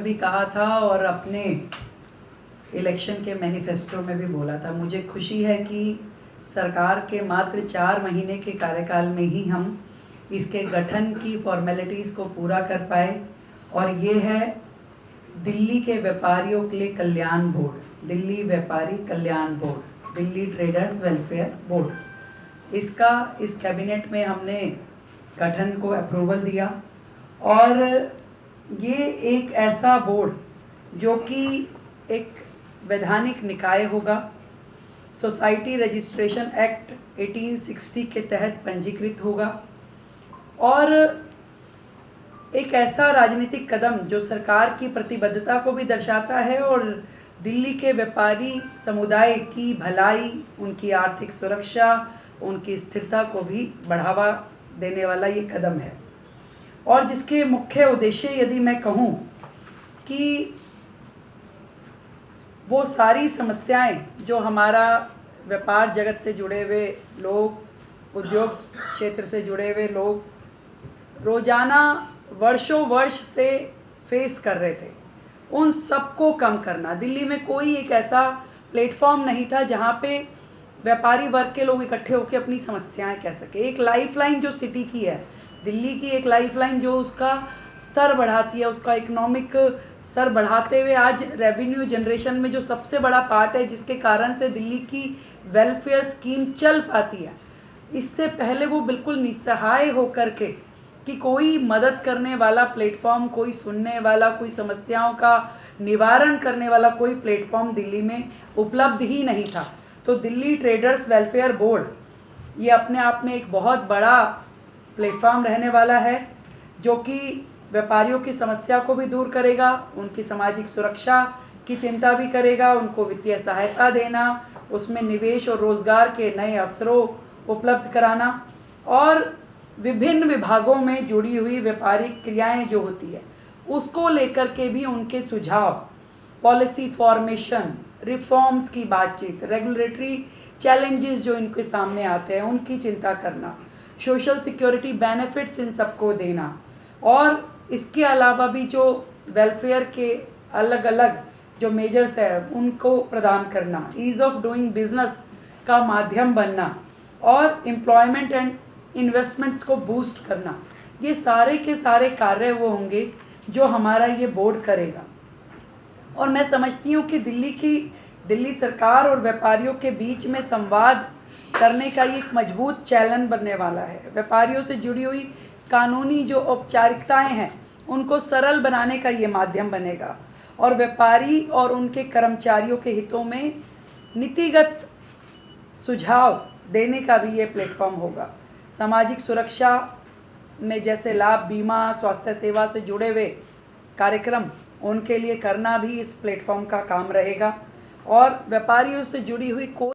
में भी कहा था और अपने इलेक्शन के मैनिफेस्टो में भी बोला था। मुझे खुशी है कि सरकार के मात्र 4 महीने के कार्यकाल में ही हम इसके गठन की फॉर्मेलिटीज़ को पूरा कर पाए, और ये है दिल्ली के व्यापारियों के लिए कल्याण बोर्ड, दिल्ली व्यापारी कल्याण board, Delhi traders welfare board. इसका इस कैबिनेट में हमने गठन को अप्रूवल दिया, और ये एक ऐसा बोर्ड जो कि एक वैधानिक निकाय होगा, सोसाइटी रजिस्ट्रेशन एक्ट 1860 के तहत पंजीकृत होगा, और एक ऐसा राजनीतिक कदम जो सरकार की प्रतिबद्धता को भी दर्शाता है और दिल्ली के व्यापारी समुदाय की भलाई, उनकी आर्थिक सुरक्षा, उनकी स्थिरता को भी बढ़ावा देने वाला ये कदम है। और जिसके मुख्य उद्देश्य यदि मैं कहूँ कि वो सारी समस्याएं जो हमारा व्यापार जगत से जुड़े हुए लोग, उद्योग क्षेत्र से जुड़े हुए लोग रोज़ाना वर्षों वर्ष से फेस कर रहे थे, उन सबको कम करना। दिल्ली में कोई एक ऐसा प्लेटफॉर्म नहीं था जहाँ पे व्यापारी वर्ग के लोग इकट्ठे होकर अपनी समस्याएं कह सके। एक लाइफलाइन जो सिटी की है, दिल्ली की एक लाइफलाइन जो उसका स्तर बढ़ाती है, उसका इकोनॉमिक स्तर बढ़ाते हुए आज रेवेन्यू जनरेशन में जो सबसे बड़ा पार्ट है, जिसके कारण से दिल्ली की वेलफेयर स्कीम चल पाती है। इससे पहले वो बिल्कुल निस्सहाय होकर के कि कोई मदद करने वाला प्लेटफॉर्म, कोई सुनने वाला, कोई समस्याओं का निवारण करने वाला कोई प्लेटफॉर्म दिल्ली में उपलब्ध ही नहीं था। तो दिल्ली ट्रेडर्स वेलफेयर बोर्ड ये अपने आप में एक बहुत बड़ा प्लेटफॉर्म रहने वाला है, जो कि व्यापारियों की समस्या को भी दूर करेगा, उनकी सामाजिक सुरक्षा की चिंता भी करेगा, उनको वित्तीय सहायता देना, उसमें निवेश और रोज़गार के नए अवसरों उपलब्ध कराना, और विभिन्न विभागों में जुड़ी हुई व्यापारिक क्रियाएं जो होती है उसको लेकर के भी उनके सुझाव, पॉलिसी फॉर्मेशन, रिफॉर्म्स की बातचीत, रेगुलेटरी चैलेंजेस जो इनके सामने आते हैं उनकी चिंता करना, सोशल सिक्योरिटी बेनिफिट्स इन सबको देना, और इसके अलावा भी जो वेलफेयर के अलग अलग जो मेजर्स है उनको प्रदान करना, ईज़ ऑफ डूइंग बिजनेस का माध्यम बनना, और एम्प्लॉयमेंट एंड इन्वेस्टमेंट्स को बूस्ट करना। ये सारे के सारे कार्य वो होंगे जो हमारा ये बोर्ड करेगा। और मैं समझती हूँ कि दिल्ली सरकार और व्यापारियों के बीच में संवाद करने का ये एक मजबूत चैनल बनने वाला है। व्यापारियों से जुड़ी हुई कानूनी जो औपचारिकताएं हैं उनको सरल बनाने का ये माध्यम बनेगा, और व्यापारी और उनके कर्मचारियों के हितों में नीतिगत सुझाव देने का भी ये प्लेटफॉर्म होगा। सामाजिक सुरक्षा में जैसे लाभ, बीमा, स्वास्थ्य सेवा से जुड़े हुए कार्यक्रम उनके लिए करना भी इस प्लेटफॉर्म का काम रहेगा, और व्यापारियों से जुड़ी हुई कोई